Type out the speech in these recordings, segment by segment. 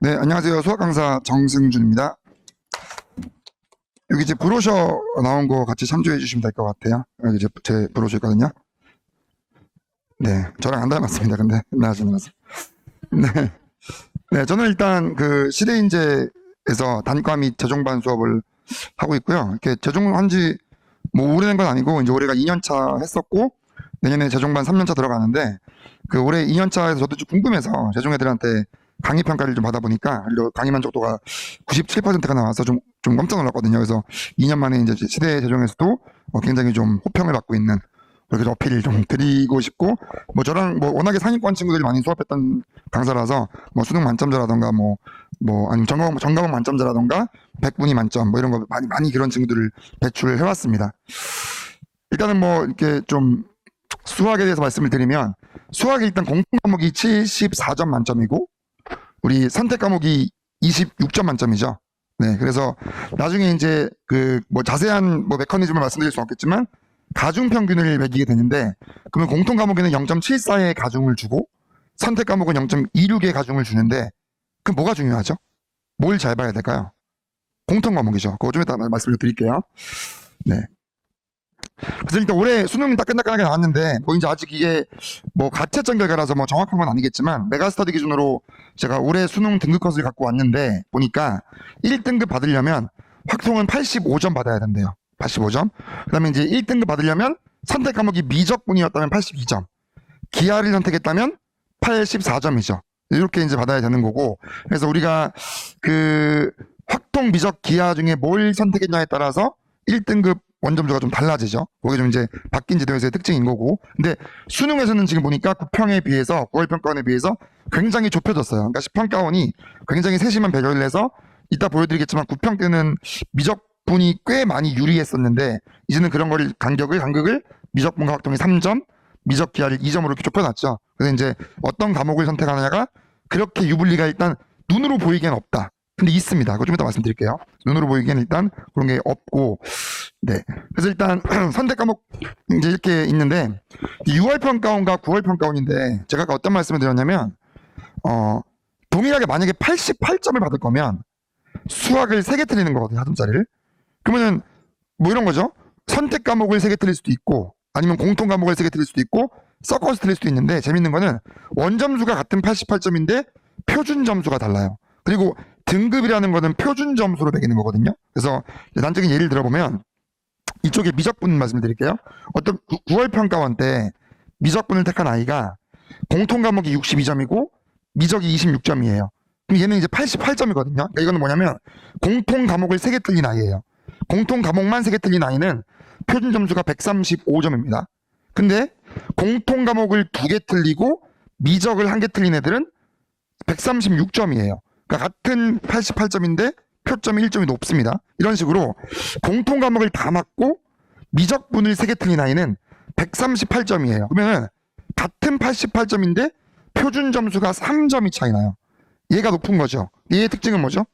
네, 안녕하세요. 수학 강사 정승준입니다. 여기 이제 브로셔 나온 거 같이 참조해 주시면 될 것 같아요. 여기 이제 제 브로셔 있거든요. 네, 저랑 안 닮았습니다. 근데 나중에 나서. 네, 네, 저는 일단 그 시대인재에서 단과 및 재종반 수업을 하고 있고요. 이렇게 재종한 지 뭐 오래된 건 아니고 이제 올해가 2년차 했었고 내년에 재종반 3년차 들어가는데 그 올해 2년차에서 저도 좀 궁금해서 재종 애들한테 강의 평가를 좀 받아보니까 강의 만족도가 97%가 나와서 좀 깜짝 놀랐거든요. 그래서 2년 만에 이제 시대 재종에서도 굉장히 좀 호평을 받고 있는 그렇게 어필을 좀 드리고 싶고 뭐 저랑 뭐 워낙에 상위권 친구들이 많이 수업했던 강사라서 뭐 수능 만점자라던가 아니면 전과목 만점자라던가 100분위 만점 뭐 이런 거 많이 그런 친구들을 배출을 해왔습니다. 일단은 뭐 이렇게 좀 수학에 대해서 말씀을 드리면 수학이 일단 공통 과목이 74점 만점이고 우리 선택 과목이 26점 만점이죠. 네, 그래서 나중에 이제 그 뭐 자세한 뭐 메커니즘을 말씀드릴 수 없겠지만 가중 평균을 매기게 되는데 그러면 공통 과목에는 0.74의 가중을 주고 선택 과목은 0.26의 가중을 주는데 그럼 뭐가 중요하죠? 뭘 잘 봐야 될까요? 공통 과목이죠. 그거 좀 이따 말씀을 드릴게요. 네. 그래서 일단 올해 수능이 따끈따끈하게 나왔는데 뭐 이제 아직 이게 뭐 가채점 결과라서 뭐 정확한 건 아니겠지만 메가스터디 기준으로 제가 올해 수능 등급 컷을 갖고 왔는데 보니까 1등급 받으려면 확통은 85점 받아야 된대요. 85점. 그다음에 이제 1등급 받으려면 선택 과목이 미적분이었다면 82점, 기하를 선택했다면 84점이죠. 이렇게 이제 받아야 되는 거고, 그래서 우리가 그 확통, 미적, 기하 중에 뭘 선택했냐에 따라서 1등급 원점수가 좀 달라지죠. 그게 좀 이제 바뀐 지도에서의 특징인 거고. 근데 수능에서는 지금 보니까 9평에 비해서 9월 평가원에 비해서 굉장히 좁혀졌어요. 그러니까 10평가원이 굉장히 세심한 배려를 해서 이따 보여드리겠지만 9평 때는 미적분이 꽤 많이 유리했었는데 이제는 그런 거를 간극을 미적분과 확통이 3점, 미적 기하를 2점으로 이렇게 좁혀놨죠. 그래서 이제 어떤 과목을 선택하느냐가 그렇게 유불리가 일단 눈으로 보이기엔 없다. 근데 있습니다. 그거 좀 이따 말씀드릴게요. 눈으로 보이기엔 일단 그런 게 없고, 네. 그래서 일단 선택 과목 이제 이렇게 있는데 6월 평가원과 9월 평가원인데 제가 아까 어떤 말씀을 드렸냐면 동일하게 만약에 88점을 받을 거면 수학을 3개 틀리는 거거든요. 하점짜리를. 그러면은 뭐 이런 거죠. 선택 과목을 3개 틀릴 수도 있고 아니면 공통 과목을 3개 틀릴 수도 있고 섞어서 틀릴 수도 있는데 재밌는 거는 원점수가 같은 88점인데 표준 점수가 달라요. 그리고 등급이라는 거는 표준 점수로 매기는 거거든요. 그래서 단적인 예를 들어보면 이쪽에 미적분 말씀을 드릴게요. 어떤 9월 평가원 때 미적분을 택한 아이가 공통 과목이 62점이고 미적이 26점이에요. 그럼 얘는 이제 88점이거든요. 그러니까 이거는 뭐냐면 공통 과목을 3개 틀린 아이예요. 공통 과목만 3개 틀린 아이는 표준 점수가 135점입니다. 근데 공통 과목을 2개 틀리고 미적을 1개 틀린 애들은 136점이에요. 그러니까 같은 88점인데 표점이 1점이 높습니다. 이런 식으로 공통 과목을 다 맞고 미적분을 3개 틀린 아이는 138점이에요. 그러면 같은 88점인데 표준 점수가 3점이 차이 나요. 얘가 높은 거죠. 얘의 특징은 뭐죠?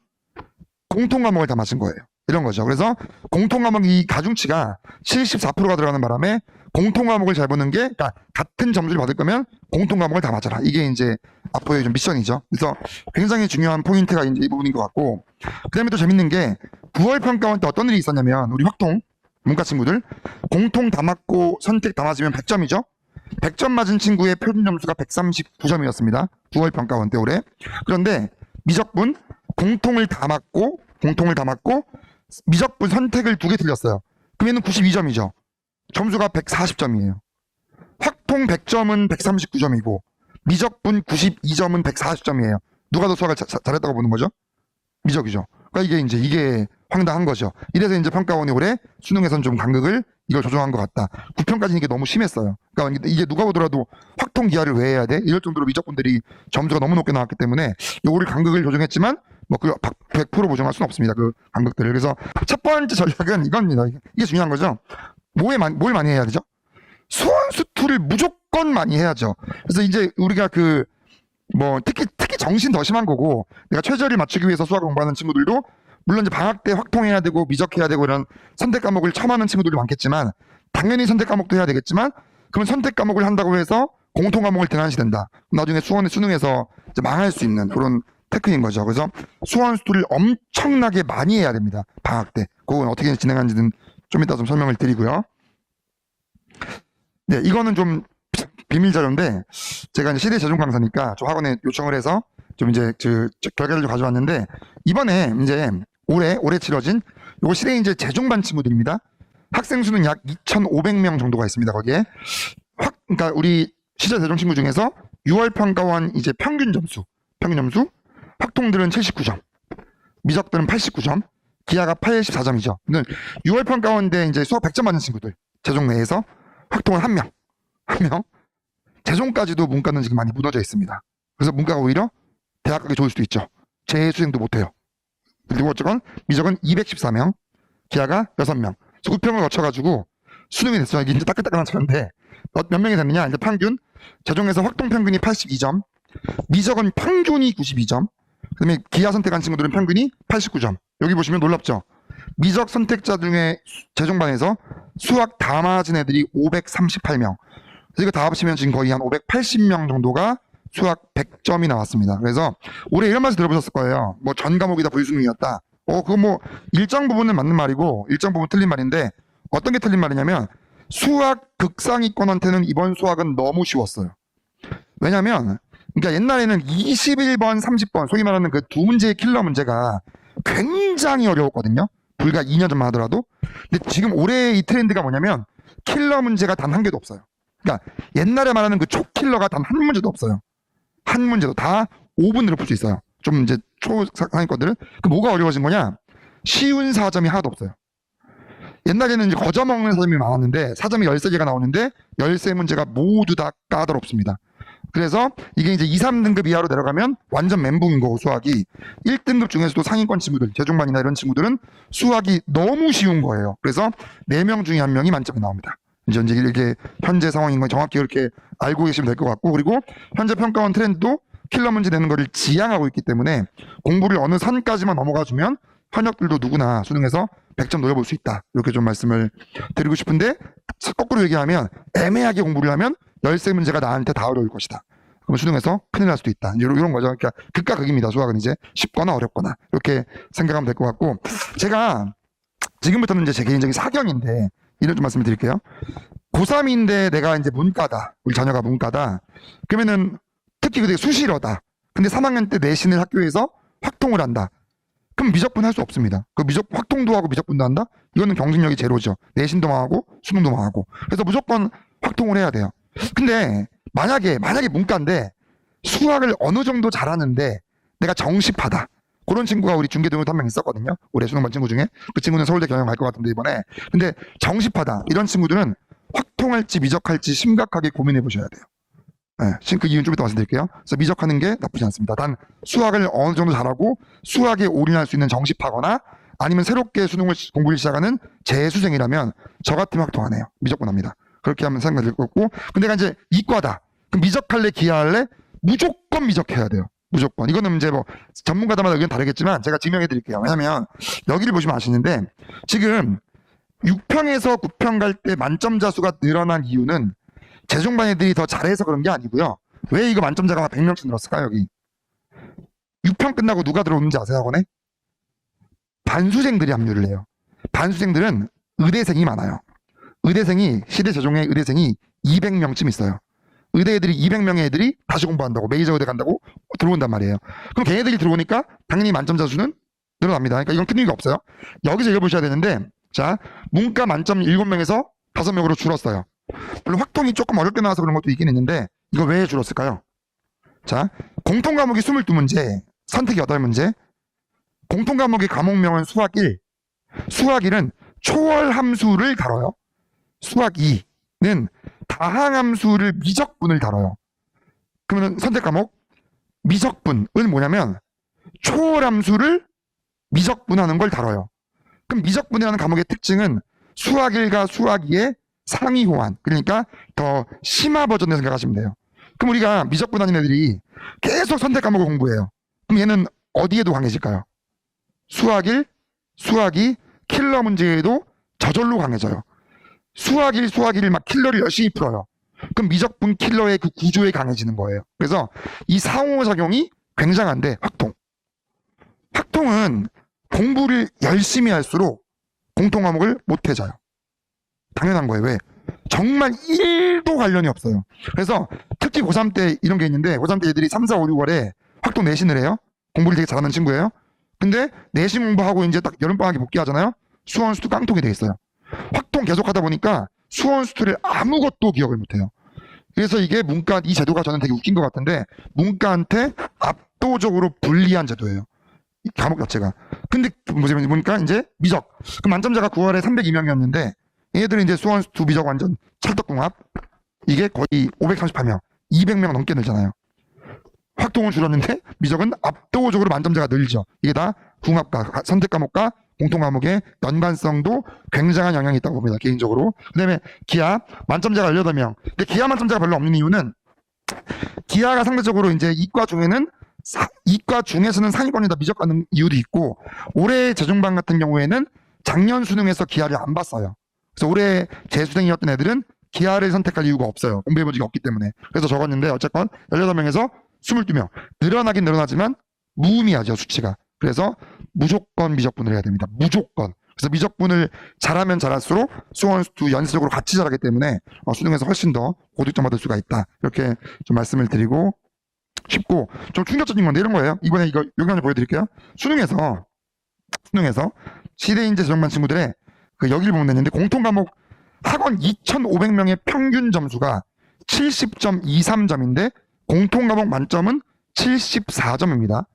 공통 과목을 다 맞은 거예요. 이런 거죠. 그래서 공통 과목 이 가중치가 74%가 들어가는 바람에 공통 과목을 잘 보는 게, 그러니까 같은 점수를 받을 거면 공통 과목을 다 맞아라. 이게 이제 앞으로의 좀 미션이죠. 그래서 굉장히 중요한 포인트가 이제 이 부분인 것 같고, 그 다음에 또 재밌는 게 9월 평가원 때 어떤 일이 있었냐면 우리 확통 문과 친구들 공통 다 맞고 선택 다 맞으면 100점이죠. 100점 맞은 친구의 표준 점수가 139점이었습니다. 9월 평가원 때 올해. 그런데 미적분 공통을 다 맞고 미적분 선택을 2개 틀렸어요. 그럼 얘는 92점이죠. 점수가 140점이에요. 확통 100점은 139점이고 미적분 92점은 140점이에요. 누가 더 수학을 잘했다고 보는 거죠? 미적이죠. 그러니까 이게 황당한 거죠. 이래서 이제 평가원이 올해 수능에선 좀 간극을 이걸 조정한 것 같다. 9평까지는 이게 너무 심했어요. 그러니까 이게 누가 보더라도 확통 기하를 왜 해야 돼? 이럴 정도로 미적분들이 점수가 너무 높게 나왔기 때문에 요거를 간극을 조정했지만 뭐 그 100% 보정할 수는 없습니다. 그 간극들을. 그래서 첫 번째 전략은 이겁니다. 이게 중요한 거죠. 뭘 많이 해야 되죠? 수원수투를 무조건 많이 해야죠. 그래서 이제 우리가 특히 정신 더 심한 거고, 내가 최저를 맞추기 위해서 수학 공부하는 친구들도 물론 이제 방학 때 확통해야 되고 미적해야 되고 이런 선택 과목을 처음 하는 친구들도 많겠지만 당연히 선택 과목도 해야 되겠지만 그러면 선택 과목을 한다고 해서 공통 과목을 등한시된다. 나중에 수능에서 이제 망할 수 있는 그런 테크인 거죠. 그래서 소원 수투를 엄청나게 많이 해야 됩니다. 방학 때. 그건 어떻게 진행하는지는 좀 이따 좀 설명을 드리고요. 네, 이거는 좀 비밀 자료인데 제가 이제 시대 재종 강사니까 좀 학원에 요청을 해서 좀 이제 결과를 좀 가져왔는데, 이번에 이제 올해 치러진 요거 시대 이제 재종반 친구들입니다. 학생 수는 약 2,500명 정도가 있습니다. 거기에 그러니까 우리 시대 재종 친구 중에서 6월 평가원 이제 평균 점수 확통들은 79점, 미적들은 89점, 기하가 84점이죠. 6월 평가원대 이제 수학 100점 맞는 친구들 재종 내에서 확통은 한 명. 재종까지도 문과는 지금 많이 무너져 있습니다. 그래서 문과가 오히려 대학 가기 좋을 수도 있죠. 재수생도 못해요. 그리고 어쨌건 미적은 214명, 기하가 6명. 수급평을 거쳐가지고 수능이 됐어요. 이게 이제 따끈따끈한 차인데 몇 명이 됐느냐? 이제 평균 재종에서 확통 평균이 82점, 미적은 평균이 92점, 그다음에 기하 선택한 친구들은 평균이 89점. 여기 보시면 놀랍죠? 미적 선택자 중에 재종반에서 수학 다 맞은 애들이 538명. 이거 다 합치면 지금 거의 한 580명 정도가 수학 100점이 나왔습니다. 그래서 올해 이런 말씀 들어보셨을 거예요. 뭐 전 과목이 다 불수능이었다. 그거 뭐 일정 부분은 맞는 말이고 일정 부분 틀린 말인데, 어떤 게 틀린 말이냐면 수학 극상위권한테는 이번 수학은 너무 쉬웠어요. 왜냐면 그러니까 옛날에는 21번, 30번 소위 말하는 그 두 문제의 킬러 문제가 굉장히 어려웠거든요. 불과 2년 전만 하더라도. 근데 지금 올해 이 트렌드가 뭐냐면 킬러 문제가 단 한 개도 없어요. 그러니까 옛날에 말하는 그 초킬러가 단 한 문제도 없어요. 한 문제도 다 5분 내로 풀 수 있어요. 좀 이제 초상위권들은. 그 뭐가 어려워진 거냐? 쉬운 4점이 하나도 없어요. 옛날에는 이제 거저 먹는 4점이 많았는데 4점이 13개가 나오는데 13문제가 모두 다 까다롭습니다. 그래서 이게 이제 2, 3등급 이하로 내려가면 완전 멘붕인 거고, 수학이 1등급 중에서도 상위권 친구들, 재종반이나 이런 친구들은 수학이 너무 쉬운 거예요. 그래서 4명 중에 1명이 만점이 나옵니다. 이제 이게 현재 상황인 건 정확히 그렇게 알고 계시면 될 것 같고, 그리고 현재 평가원 트렌드도 킬러 문제 내는 거를 지향하고 있기 때문에 공부를 어느 선까지만 넘어가 주면 현역들도 누구나 수능에서 100점 노려볼 수 있다. 이렇게 좀 말씀을 드리고 싶은데, 거꾸로 얘기하면 애매하게 공부를 하면 13문제가 나한테 다 어려울 것이다. 그럼 수능에서 큰일 날 수도 있다. 이런 거죠. 그러니까 극과 극입니다. 수학은 이제 쉽거나 어렵거나 이렇게 생각하면 될 것 같고, 제가 지금부터는 이제 제 개인적인 사견인데 이런 좀 말씀을 드릴게요. 고3인데 내가 이제 문과다. 우리 자녀가 문과다. 그러면은 특히 그게 수시러다. 근데 3학년 때 내신을 학교에서 확통을 한다. 그럼 미적분 할 수 없습니다. 그 확통도 하고 미적분도 한다? 이거는 경쟁력이 제로죠. 내신도 망하고 수능도 망하고. 그래서 무조건 확통을 해야 돼요. 근데 만약에 문과인데 수학을 어느 정도 잘하는데 내가 정시파다. 그런 친구가 우리 중계동에도 한 명 있었거든요. 올해 수능반 친구 중에. 그 친구는 서울대 경영 갈 것 같은데 이번에. 근데 정시파다. 이런 친구들은 확통할지 미적할지 심각하게 고민해 보셔야 돼요. 네, 그 이유는 좀 이따 말씀드릴게요. 그래서 미적하는 게 나쁘지 않습니다. 단 수학을 어느 정도 잘하고 수학에 올인할 수 있는 정시파거나 아니면 새롭게 공부를 시작하는 재수생이라면 저 같으면 확통 안 해요. 미적분 합니다. 그렇게 하면 생각이 들 거고. 근데 이제 이과다. 그럼 미적할래 기하할래? 무조건 미적해야 돼요. 무조건. 이거는 이제 뭐 전문가들마다 의견 다르겠지만 제가 증명해 드릴게요. 왜냐면 여기를 보시면 아시는데 지금 6평에서 9평 갈 때 만점자 수가 늘어난 이유는 재종반 애들이 더 잘해서 그런 게 아니고요. 왜 이거 만점자가 100명씩 늘었을까요? 여기 6평 끝나고 누가 들어오는지 아세요? 학원에? 반수생들이 합류를 해요. 반수생들은 의대생이 많아요. 의대생이 시대 재종의 의대생이 200명쯤 있어요. 의대 애들이 200명의 애들이 다시 공부한다고, 메이저 의대 간다고 들어온단 말이에요. 그럼 걔네들이 들어오니까 당연히 만점자 수는 늘어납니다. 그러니까 이건 큰 의미가 없어요. 여기서 읽어보셔야 되는데, 자, 문과 만점 7명에서 5명으로 줄었어요. 물론 확통이 조금 어렵게 나와서 그런 것도 있긴 있는데 이거 왜 줄었을까요? 자, 공통 과목이 22문제, 선택이 8문제. 공통 과목의 과목명은 수학 1. 수학 1은 초월 함수를 다뤄요. 수학 2는 다항함수를 미적분을 다뤄요. 그러면 선택 과목 미적분은 뭐냐면 초월함수를 미적분하는 걸 다뤄요. 그럼 미적분이라는 과목의 특징은 수학 1과 수학 2의 상위 호환, 그러니까 더 심화 버전을 생각하시면 돼요. 그럼 우리가 미적분하는 애들이 계속 선택 과목을 공부해요. 그럼 얘는 어디에도 강해질까요? 수학 1, 수학 2, 킬러 문제에도 저절로 강해져요. 수학 1, 수학 2를 막 킬러를 열심히 풀어요. 그럼 미적분 킬러의 그 구조에 강해지는 거예요. 그래서 이 상호작용이 굉장한데 학통은 공부를 열심히 할수록 공통 과목을 못 해져요. 당연한 거예요. 왜? 정말 1도 관련이 없어요. 그래서 특히 고3 때 이런 게 있는데 고3 때 애들이 3, 4, 5, 6월에 학통 내신을 해요. 공부를 되게 잘하는 친구예요. 근데 내신 공부하고 이제 딱 여름방학에 복귀하잖아요. 수원 수투 깡통이 돼 있어요. 학통 계속 하다 보니까 수원 수투를 아무것도 기억을 못 해요. 그래서 이게 문과 이 제도가 저는 되게 웃긴 것 같은데 문과한테 압도적으로 불리한 제도예요. 이 과목 자체가. 근데 보니까 이제 미적. 그 만점자가 9월에 302명이었는데 얘들은 이제 수원 수투 미적 완전 찰떡궁합. 이게 거의 538명, 200명 넘게 늘잖아요. 학통은 줄었는데 미적은 압도적으로 만점자가 늘죠. 이게 다 궁합과 선택 과목과 공통 과목의 연관성도 굉장한 영향이 있다고 봅니다. 개인적으로. 그 다음에 기하 만점자가 18명. 근데 기하 만점자가 별로 없는 이유는 기하가 상대적으로 이제 이과 중에서는 상위권이다 미적 가는 이유도 있고 올해 재중반 같은 경우에는 작년 수능에서 기하를 안 봤어요. 그래서 올해 재수생이었던 애들은 기하를 선택할 이유가 없어요. 공부해본 적이 없기 때문에. 그래서 적었는데 어쨌건 18명에서 22명. 늘어나긴 늘어나지만 무의미하죠, 수치가. 그래서 무조건 미적분을 해야 됩니다. 무조건. 그래서 미적분을 잘하면 잘할수록 수원 수투 연쇄적으로 같이 잘하기 때문에 수능에서 훨씬 더 고득점 받을 수가 있다. 이렇게 좀 말씀을 드리고 싶고 좀 충격적인 건데 이런 거예요. 이번에 이거 영상을 보여드릴게요. 수능에서 시대인재 재정반 친구들의 그 여기를 보면 되는데 공통 과목 학원 2,500명의 평균 점수가 70.23점인데 공통 과목 만점은 74점입니다.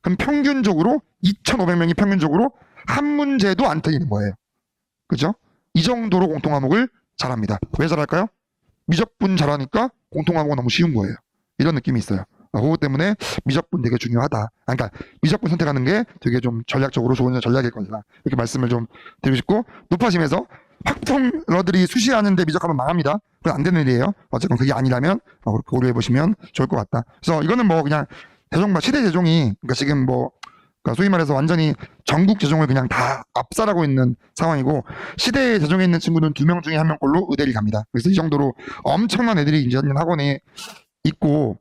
그럼 평균적으로 2,500명이 평균적으로 한 문제도 안 틀리는 거예요. 그죠? 이 정도로 공통 과목을 잘합니다. 왜 잘할까요? 미적분 잘하니까 공통 과목은 너무 쉬운 거예요. 이런 느낌이 있어요. 그것 때문에 미적분 되게 중요하다. 그러니까 미적분 선택하는 게 되게 좀 전략적으로 좋은 전략일 거다. 이렇게 말씀을 좀 드리고 싶고 높아심에서 학통러들이 수시하는데 미적하면 망합니다. 그건 안 되는 일이에요. 어쨌건 그게 아니라면 그렇게 고려해 보시면 좋을 것 같다. 그래서 이거는 뭐 그냥 시대 재종이 그러니까 지금 뭐 그러니까 소위 말해서 완전히 전국 재종을 그냥 다 압살하고 있는 상황이고 시대 재종에 있는 친구는 2명 중에 1명꼴로 의대를 갑니다. 그래서 이 정도로 엄청난 애들이 이제 학원에 있고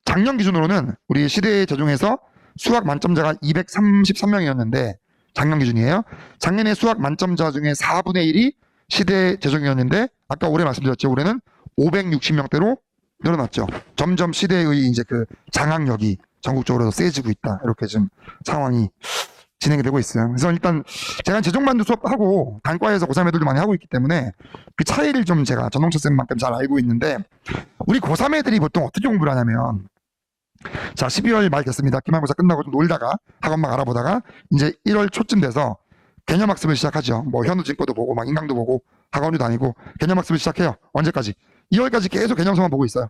작년 기준으로는 우리 시대 재종에서 수학 만점자가 233명이었는데 작년 기준이에요. 작년에 수학 만점자 중에 4분의 1이 시대 재종이었는데 아까 올해 말씀드렸죠. 올해는 560명대로 늘어났죠. 점점 시대의 이제 그 장악력이 전국적으로 세지고 있다. 이렇게 지금 상황이 진행이 되고 있어요. 그래서 일단 제가 재종반도 수업하고 단과에서 고3 애들도 많이 하고 있기 때문에 그 차이를 좀 제가 전홍철 쌤만큼 잘 알고 있는데 우리 고3 애들이 보통 어떻게 공부를 하냐면 자 12월 말 됐습니다. 기말고사 끝나고 좀 놀다가 학원 막 알아보다가 이제 1월 초쯤 돼서 개념학습을 시작하죠. 뭐 현우진거도 보고 막 인강도 보고 학원도 다니고 개념학습을 시작해요. 언제까지? 2월까지 계속 개념서만 보고 있어요.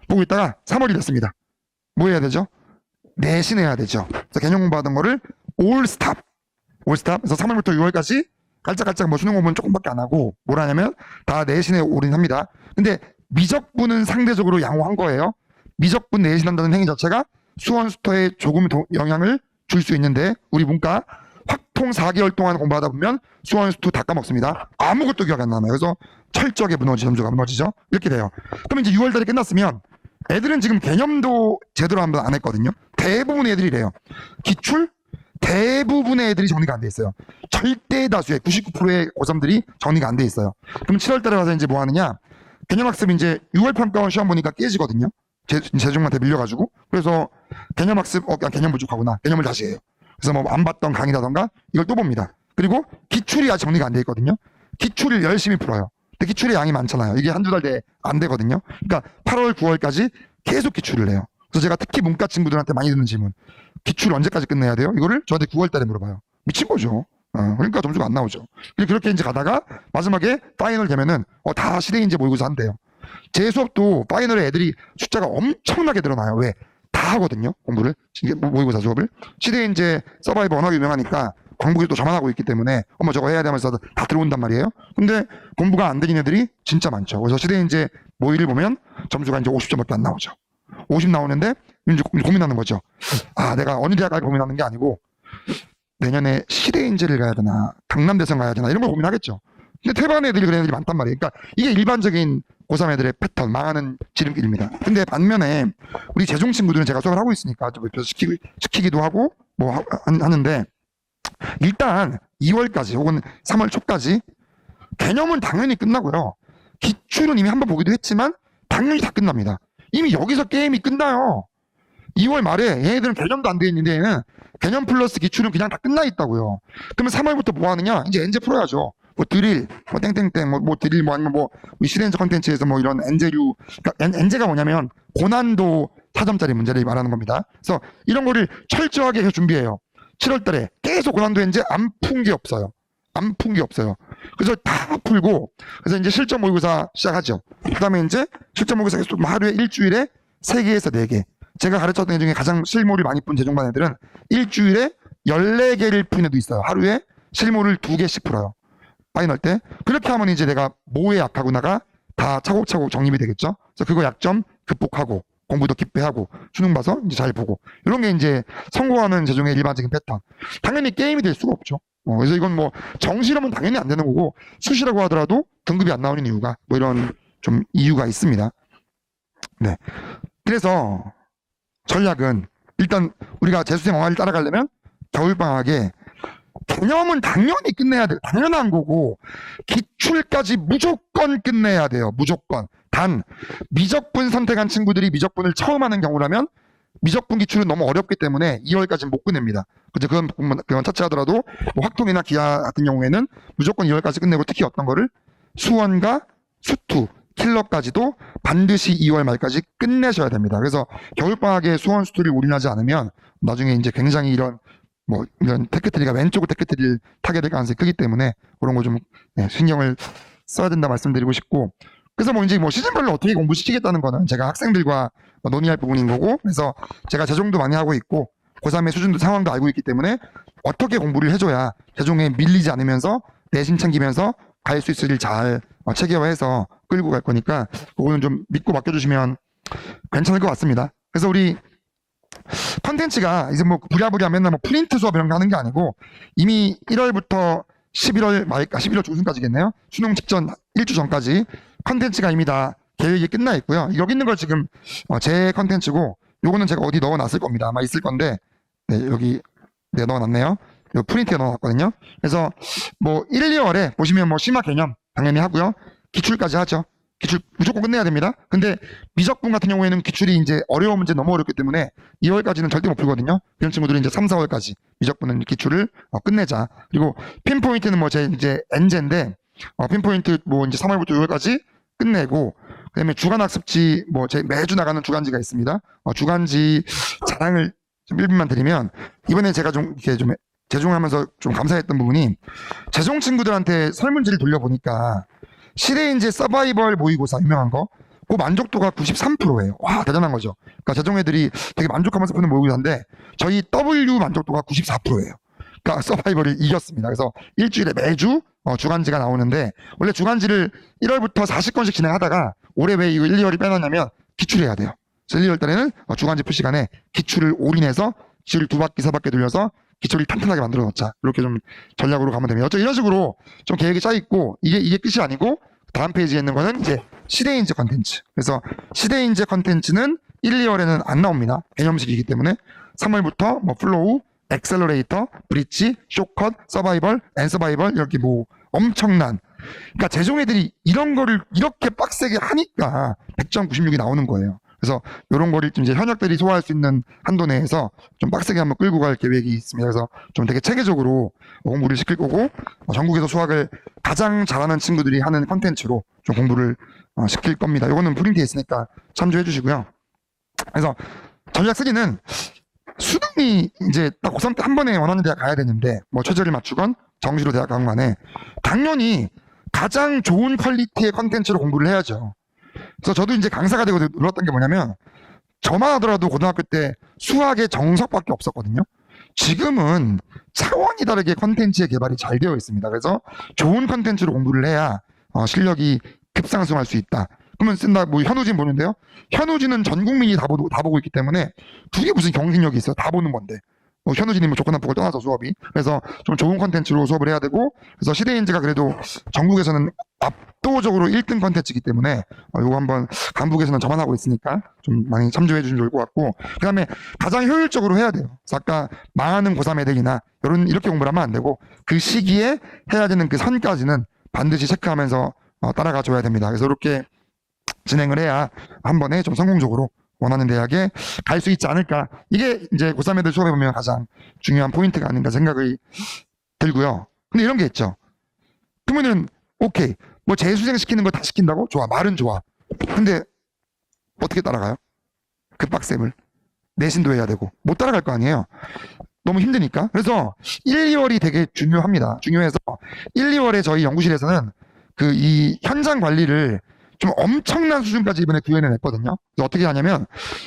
보고 있다가 3월이 됐습니다. 뭐 해야 되죠? 내신해야 되죠. 그래서 개념 공부하던 거를 올 스탑. 그래서 3월부터 6월까지 깔짝깔짝 뭐 수능 공부는 조금밖에 안 하고 뭘 하냐면 다 내신에 올인합니다. 근데 미적분은 상대적으로 양호한 거예요. 미적분 내신한다는 행위 자체가 수원 수터에 조금 더 영향을 줄 수 있는데 우리 문과 확통 4개월 동안 공부하다 보면 수원 수투 다 까먹습니다. 아무것도 기억 안 나요. 그래서 철저하게 점수가 무너지죠. 이렇게 돼요. 그럼 이제 6월달이 끝났으면 애들은 지금 개념도 제대로 한번 안 했거든요. 대부분의 애들이 이래요. 기출? 대부분의 애들이 정리가 안 돼 있어요. 절대 다수의 99%의 고3들이 정리가 안 돼 있어요. 그럼 7월달에 가서 이제 뭐 하느냐? 개념학습 이제 6월 평가원 시험 보니까 깨지거든요. 재중한테 밀려가지고. 그래서 개념학습, 개념 부족하구나. 개념을 다시 해요. 그래서 뭐 안 봤던 강의라던가 이걸 또 봅니다. 그리고 기출이 아직 정리가 안 돼 있거든요. 기출을 열심히 풀어요. 근데 기출의 양이 많잖아요. 이게 한두 달 내에 안 되거든요. 그러니까 8월, 9월까지 계속 기출을 해요. 그래서 제가 특히 문과 친구들한테 많이 듣는 질문. 기출 언제까지 끝내야 돼요? 이거를 저한테 9월 달에 물어봐요. 미친 거죠. 그러니까 점수가 안 나오죠. 그렇게 이제 가다가 마지막에 파이널 되면은 다 시대인재 모의고사 한대요. 제 수업도 파이널에 애들이 숫자가 엄청나게 늘어나요. 왜? 다 하거든요. 공부를. 모의고사 수업을. 시대인재 서바이버 워낙 유명하니까 광복이 또 저만 하고 있기 때문에 저거 해야 되면서 다 들어온단 말이에요. 근데 공부가 안 되는 애들이 진짜 많죠. 그래서 시대인재 모의를 보면 점수가 이제 50점밖에 안 나오죠. 50 나오는데 이제 고민하는 거죠. 내가 어느 대학 갈까 고민하는 게 아니고 내년에 시대인재를 가야 되나 강남대성 가야 되나 이런 걸 고민하겠죠. 근데 태반 애들이 그런 애들이 많단 말이에요. 그러니까 이게 일반적인 고3 애들의 패턴, 망하는 지름길입니다. 근데 반면에 우리 재종 친구들은 제가 수업을 하고 있으니까 좀 옆에서 시키기도 하고 뭐 하는데, 일단 2월까지 혹은 3월 초까지 개념은 당연히 끝나고요. 기출은 이미 한번 보기도 했지만 당연히 다 끝납니다. 이미 여기서 게임이 끝나요. 2월 말에 얘네들은 개념도 안 돼 있는데 얘는 개념 플러스 기출은 그냥 다 끝나 있다고요. 그러면 3월부터 뭐 하느냐? 이제 엔제 풀어야죠. 뭐 드릴, 뭐 땡땡땡, 뭐 드릴, 뭐 아니면 뭐 시대엔저 컨텐츠에서 뭐 이런 엔제류, 그러니까 엔제가 뭐냐면 고난도 4점짜리 문제를 말하는 겁니다. 그래서 이런 거를 철저하게 해서 준비해요. 7월 달에 계속 고난도 엔제 안 푼 게 없어요. 안 푼 게 없어요. 그래서 다 풀고, 그래서 이제 실전 모의고사 시작하죠. 그 다음에 이제 실전 모의고사 계속 하루에 일주일에 3개에서 4개. 제가 가르쳤던 애 중에 가장 실무를 많이 푼 재종반 애들은 일주일에 14개를 푸는 애도 있어요. 하루에 실무를 2개씩 풀어요. 파이널 때. 그렇게 하면 이제 내가 뭐에 약하구나가 다 차곡차곡 정립이 되겠죠. 그래서 그거 약점 극복하고 공부도 깊게 하고 수능 봐서 이제 잘 보고, 이런 게 이제 성공하는 재종의 일반적인 패턴. 당연히 게임이 될 수가 없죠. 그래서 이건 뭐 정시험은 당연히 안 되는 거고, 수시라고 하더라도 등급이 안 나오는 이유가 뭐 이런 좀 이유가 있습니다. 네. 그래서 전략은 일단 우리가 재수생 엉아리를 따라가려면 겨울방학에 개념은 당연히 끝내야 돼요. 당연한 거고, 기출까지 무조건 끝내야 돼요. 무조건. 단 미적분 선택한 친구들이 미적분을 처음 하는 경우라면 미적분 기출은 너무 어렵기 때문에 2월까지는 못 끝냅니다. 그건 차치하더라도 뭐 확통이나 기하 같은 경우에는 무조건 2월까지 끝내고, 특히 어떤 거를 수원과 수투, 킬러까지도 반드시 2월 말까지 끝내셔야 됩니다. 그래서 겨울방학에 수원 수투를 올인하지 않으면 나중에 이제 굉장히 이런 테크트리가 왼쪽 테크트리를 타게 될 가능성이 크기 때문에 그런 거 좀 신경을 써야 된다 말씀드리고 싶고, 그래서 뭐 이제 뭐 시즌별로 어떻게 공부시키겠다는 거는 제가 학생들과 논의할 부분인 거고, 그래서 제가 재종도 많이 하고 있고 고3의 수준도 상황도 알고 있기 때문에 어떻게 공부를 해줘야 재종에 밀리지 않으면서 내신 챙기면서 갈 수 있을 일 잘 체계화해서 끌고 갈 거니까 그거는 좀 믿고 맡겨주시면 괜찮을 것 같습니다. 그래서 우리 컨텐츠가 이제 뭐 부랴부랴 맨날 뭐 프린트 수업 이런 거 하는 게 아니고, 이미 1월부터 11월 말까 11월 중순까지겠네요. 수능 직전 1주 전까지 컨텐츠가 이미 다 계획이 끝나 있고요. 여기 있는 거 지금 제 컨텐츠고, 요거는 제가 어디 넣어놨을 겁니다. 아마 있을 건데, 네, 여기 넣어놨네요. 요 프린트에 넣어놨거든요. 그래서 뭐 1, 2월에 보시면 뭐 심화 개념 당연히 하고요. 기출까지 하죠. 기출 무조건 끝내야 됩니다. 근데 미적분 같은 경우에는 기출이 이제 어려운 문제 너무 어렵기 때문에 2월까지는 절대 못 풀거든요. 이런 친구들은 이제 3, 4월까지 미적분은 기출을 끝내자. 그리고 핀포인트는 뭐 제 이제 엔제인데, 핀포인트 뭐 이제 3월부터 6월까지 끝내고, 그다음에 주간 학습지 뭐 제 매주 나가는 주간지가 있습니다. 주간지 자랑을 좀 1분만 드리면, 이번에 제가 좀 이렇게 좀 재종하면서 좀 감사했던 부분이, 재종 친구들한테 설문지를 돌려보니까 시대인재 서바이벌 모의고사 유명한 거, 그 만족도가 93%예요. 와, 대단한 거죠. 그러니까 재종 애들이 되게 만족하면서 푸는 모의고사인데 저희 W 만족도가 94%예요. 그러니까 서바이벌을 이겼습니다. 그래서 일주일에 매주 주간지가 나오는데, 원래 주간지를 1월부터 40건씩 진행하다가 올해 왜 이거 1, 2월이 빼놨냐면 기출해야 돼요. 그래서 1, 2월 달에는 주간지 풀 시간에 기출을 올인해서 기출을 2바퀴, 3바퀴 돌려서 기초를 탄탄하게 만들어 놓자. 이렇게 좀 전략으로 가면 됩니다. 어쩌 이런 식으로 좀 계획이 짜 있고, 이게 끝이 아니고 다음 페이지에 있는 거는 이제 시대인재 컨텐츠. 그래서 시대인재 컨텐츠는 1, 2월에는 안 나옵니다. 개념식이기 때문에 3월부터 뭐 플로우, 엑셀러레이터, 브릿지, 쇼컷, 서바이벌, 앤서바이벌, 이렇게 뭐 엄청난, 그러니까 재종 애들이 이런 거를 이렇게 빡세게 하니까 100점 96이 나오는 거예요. 그래서 이런 거를 좀 이제 현역들이 소화할 수 있는 한도 내에서 좀 빡세게 한번 끌고 갈 계획이 있습니다. 그래서 좀 되게 체계적으로 공부를 시킬 거고, 전국에서 수학을 가장 잘하는 친구들이 하는 컨텐츠로 좀 공부를 시킬 겁니다. 이거는 프린트에 있으니까 참조해 주시고요. 그래서 전략 3는 수능이 이제 딱 고3 때 한 번에 원하는 대학 가야 되는데, 뭐 최저를 맞추건 정시로 대학 가건 간에 당연히 가장 좋은 퀄리티의 컨텐츠로 공부를 해야죠. 그래서 저도 이제 강사가 되고 놀랐던 게 뭐냐면, 저만 하더라도 고등학교 때 수학의 정석밖에 없었거든요. 지금은 차원이 다르게 컨텐츠의 개발이 잘 되어 있습니다. 그래서 좋은 컨텐츠로 공부를 해야 실력이 급상승할 수 있다. 그러면 쓴다, 뭐 현우진 보는데요. 현우진은 전 국민이 다 보고 있기 때문에 그게 무슨 경쟁력이 있어요. 다 보는 건데. 현우진이 뭐 조건 합격을 떠나서 수업이. 그래서 좀 좋은 컨텐츠로 수업을 해야 되고, 그래서 시대인재가 그래도 전국에서는 압도적으로 1등 컨텐츠이기 때문에 이거 한번 강북에서는 저만 하고 있으니까 좀 많이 참조해 주시면 좋을 것 같고, 그 다음에 가장 효율적으로 해야 돼요. 그래서 아까 망하는 고3 애들이나 이렇게 공부를 하면 안 되고 그 시기에 해야 되는 그 선까지는 반드시 체크하면서 따라가 줘야 됩니다. 그래서 이렇게 진행을 해야 한 번에 좀 성공적으로 원하는 대학에 갈 수 있지 않을까. 이게 이제 고3 애들 수업해 보면 가장 중요한 포인트가 아닌가 생각이 들고요. 근데 이런 게 있죠. 그러면은 오케이, 뭐 재수생 시키는 거 다 시킨다고? 좋아, 말은 좋아. 근데 어떻게 따라가요? 그 빡셈을 내신도 해야 되고 못 따라갈 거 아니에요. 너무 힘드니까. 그래서 1, 2월이 되게 중요합니다. 중요해서 1, 2월에 저희 연구실에서는 그 이 현장 관리를 좀 엄청난 수준까지 이번에 구현해냈거든요. 그래서 어떻게 하냐면,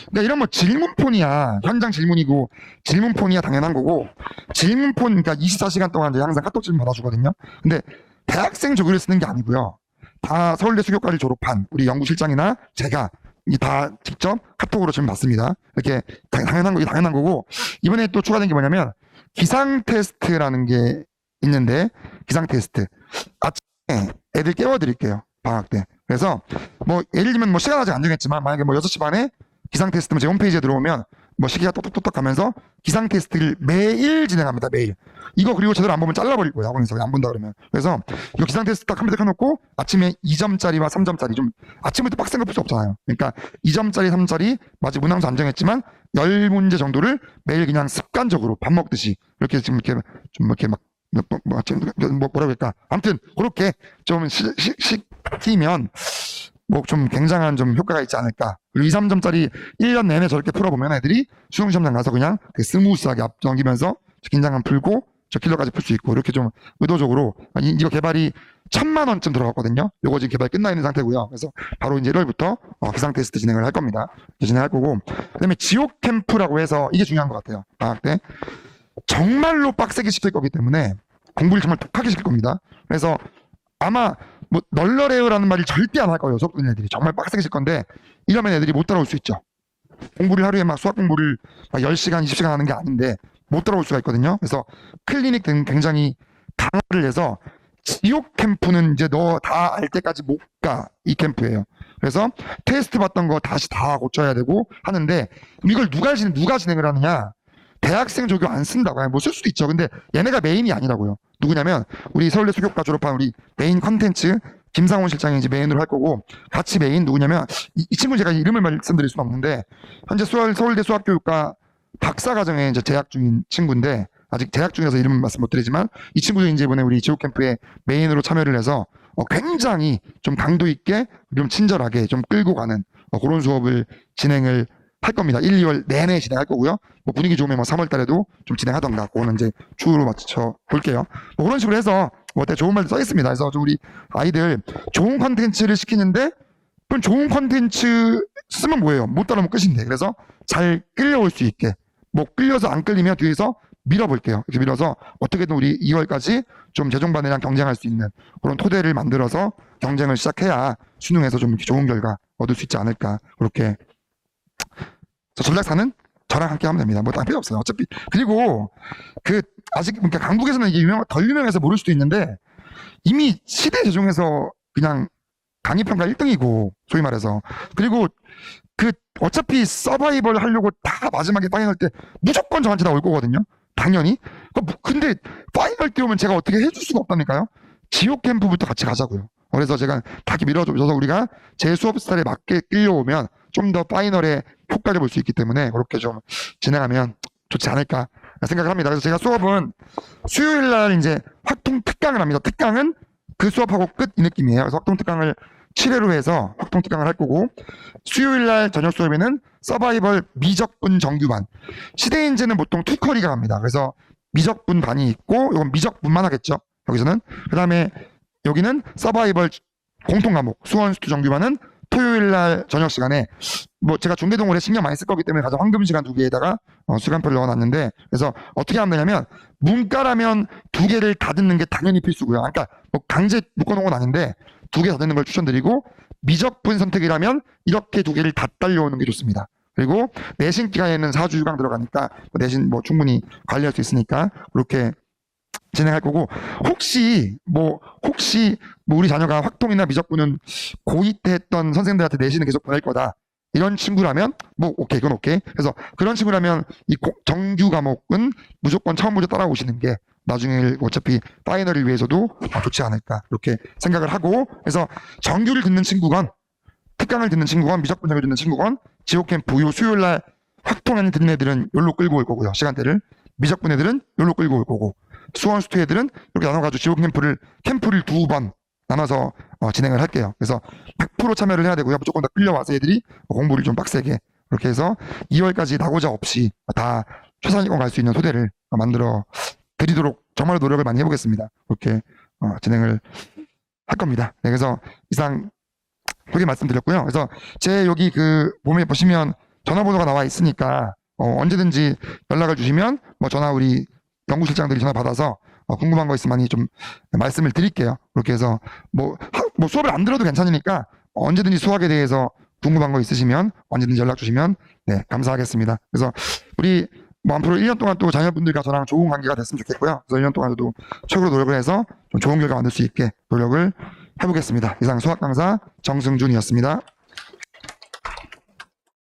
그러니까 이런 뭐 질문폰이야, 현장 질문이고 질문폰이야 당연한 거고, 질문폰 그러니까 24시간 동안 이제 항상 카톡 질문 받아주거든요. 근데 대학생 조교를 쓰는 게 아니고요. 다 서울대 수교과를 졸업한 우리 연구실장이나 제가 다 직접 카톡으로 질문 받습니다. 이렇게 당연한 거고, 이번에 또 추가된 게 뭐냐면 기상 테스트라는 게 있는데, 기상 테스트 아침에 애들 깨워드릴게요, 방학 때. 그래서 뭐 예를 들면 뭐 시간 아직 안 정했지만 만약에 뭐 6시 반에 기상 테스트면 제 홈페이지에 들어오면 뭐 시기가 똑똑똑똑 하면서 기상 테스트를 매일 진행합니다. 매일. 이거 그리고 제대로 안 보면 잘라버릴 거예요. 학원에서 안 본다 그러면. 그래서 이거 기상 테스트 딱 컴퓨터 켜놓고 아침에 2점짜리와 3점짜리, 좀 아침부터 빡센 거 필요 없잖아요. 그러니까 2점짜리 3점짜리 아직 문항수 안 정했지만 10문제 정도를 매일 그냥 습관적으로 밥 먹듯이 이렇게 좀 이렇게 좀 이렇게 막 뭐라고 할까, 아무튼 그렇게 좀 시키면 뭐 좀 굉장한 좀 효과가 있지 않을까. 그리고 2, 3점짜리 1년 내내 저렇게 풀어보면 애들이 수능시험장 가서 그냥 되게 스무스하게 앞 넘기면서 긴장감 풀고 저 킬러까지 풀 수 있고, 이렇게 좀 의도적으로. 이거 개발이 1,000만 원쯤 들어갔거든요. 요거 지금 개발 끝나 있는 상태고요. 그래서 바로 이제 1월부터 기상 테스트 진행을 할 겁니다. 진행할 거고, 그다음에 지옥 캠프라고 해서 이게 중요한 것 같아요. 방학 때 정말로 빡세게 시킬 거기 때문에 공부를 정말 독하게 시킬 겁니다. 그래서 아마 뭐 널널해요라는 말을 절대 안 할 거예요. 수업 듣는 애들이 정말 빡세게 시킬 건데, 이러면 애들이 못 따라올 수 있죠. 공부를 하루에 막 수학 공부를 막 10시간, 20시간 하는 게 아닌데 못 따라올 수가 있거든요. 그래서 클리닉 등 굉장히 강화를 해서 지옥 캠프는 이제 너 다 알 때까지 못 가, 이 캠프예요. 그래서 테스트 봤던 거 다시 다 고쳐야 되고 하는데, 이걸 누가 진행을 하느냐? 대학생 조교 안 쓴다고. 뭐 쓸 수도 있죠. 근데 얘네가 메인이 아니라고요. 누구냐면 우리 서울대 수교과 졸업한 우리 메인 컨텐츠 김상훈 실장이 이제 메인으로 할 거고, 같이 메인 누구냐면 이 친구 제가 이름을 말씀드릴 수는 없는데 현재 서울대 수학교육과 박사과정에 이제 재학 중인 친구인데, 아직 재학 중이라서 이름은 말씀 못 드리지만 이 친구도 이제 이번에 우리 지옥 캠프에 메인으로 참여를 해서 굉장히 좀 강도 있게 좀 친절하게 좀 끌고 가는 그런 수업을 진행을 할 겁니다. 1, 2월 내내 진행할 거고요. 뭐 분위기 좋으면 뭐 3월 달에도 좀 진행하던가, 그거는 이제 추후로 맞춰 볼게요. 뭐 그런 식으로 해서 뭐 어때, 좋은 말도 써 있습니다. 그래서 좀 우리 아이들 좋은 컨텐츠를 시키는데, 그럼 좋은 컨텐츠 쓰면 뭐예요? 못 따라오면 끝인데. 그래서 잘 끌려올 수 있게, 뭐 끌려서 안 끌리면 뒤에서 밀어볼게요. 이렇게 밀어서 어떻게든 우리 2월까지 좀 재종반이랑 경쟁할 수 있는 그런 토대를 만들어서 경쟁을 시작해야 수능에서 좀 이렇게 좋은 결과 얻을 수 있지 않을까. 그렇게 전략사는 저랑 함께 하면 됩니다. 뭐 딴 필요 없어요. 어차피. 그리고 아직 그러니까 강북에서는 이게 덜 유명해서 모를 수도 있는데, 이미 시대 재종에서 그냥 강의평가 1등이고 소위 말해서, 그리고 어차피 서바이벌 하려고 다 마지막에 파이널 때 무조건 저한테 다 올 거거든요. 당연히. 근데 파이널 때 오면 제가 어떻게 해줄 수가 없다니까요. 지옥 캠프부터 같이 가자고요. 그래서 제가 다 밀어줘서 우리가 제 수업 스타일에 맞게 끌려오면 좀 더 파이널에 효과를 볼 수 있기 때문에 그렇게 좀 진행하면 좋지 않을까 생각을 합니다. 그래서 제가 수업은 수요일 날 이제 확통 특강을 합니다. 특강은 그 수업하고 끝, 이 느낌이에요. 그래서 확통 특강을 7회로 해서 확통 특강을 할 거고, 수요일 날 저녁 수업에는 서바이벌 미적분 정규반, 시대인재는 보통 투커리가 갑니다. 그래서 미적분 반이 있고, 이건 미적분만 하겠죠, 여기서는. 그 다음에 여기는 서바이벌 공통 과목 수원수투 정규반은 토요일 날 저녁 시간에, 뭐 제가 중대동물에 신경 많이 쓸 거기 때문에 가장 황금 시간 2개에다가 시간표를 넣어놨는데, 그래서 어떻게 하면 되냐면 문과라면 2개를 다 듣는 게 당연히 필수고요. 그러니까 뭐 강제 묶어놓은 건 아닌데 2개 다 듣는 걸 추천드리고, 미적분 선택이라면 이렇게 2개를 다 딸려오는 게 좋습니다. 그리고 내신 기간에는 4주 유강 들어가니까 내신 뭐 충분히 관리할 수 있으니까 그렇게 진행할 거고, 혹시 우리 자녀가 확통이나 미적분은 고2 때 했던 선생님들한테 내신을 계속 보낼 거다, 이런 친구라면 뭐 오케이, 그건 오케이. 그래서 그런 친구라면 이 정규 과목은 무조건 처음부터 따라오시는 게 나중에 어차피 파이널을 위해서도 좋지 않을까, 이렇게 생각을 하고, 그래서 정규를 듣는 친구건 특강을 듣는 친구건 미적분석을 듣는 친구건 지옥 캠프 요 수요일 날 확통을 듣는 애들은 여기로 끌고 올 거고요. 시간대를. 미적분 애들은 여기로 끌고 올 거고, 수원 수투 애들은 이렇게 나눠가지고 지옥 캠프를 2번 나눠서 진행을 할게요. 그래서 100% 참여를 해야 되고요. 무조건 다 끌려와서 애들이 공부를 좀 빡세게, 그렇게 해서 2월까지 낙오자 없이 다 최상위권 갈 수 있는 소대를 만들어 드리도록 정말 노력을 많이 해보겠습니다. 그렇게 진행을 할 겁니다. 네, 그래서 이상 그렇게 말씀드렸고요. 그래서 제 여기 그 몸에 보시면 전화번호가 나와 있으니까 언제든지 연락을 주시면 뭐 전화 우리 연구실장들이 전화 받아서 궁금한 거 있으면 많이 좀 말씀을 드릴게요. 그렇게 해서 뭐 수업을 안 들어도 괜찮으니까 언제든지 수학에 대해서 궁금한 거 있으시면 언제든지 연락 주시면 네, 감사하겠습니다. 그래서 우리 뭐 앞으로 1년 동안 또 자녀분들과 저랑 좋은 관계가 됐으면 좋겠고요. 그래서 1년 동안도 최고로 노력을 해서 좀 좋은 결과 만들 수 있게 노력을 해보겠습니다. 이상 수학 강사 정승준이었습니다.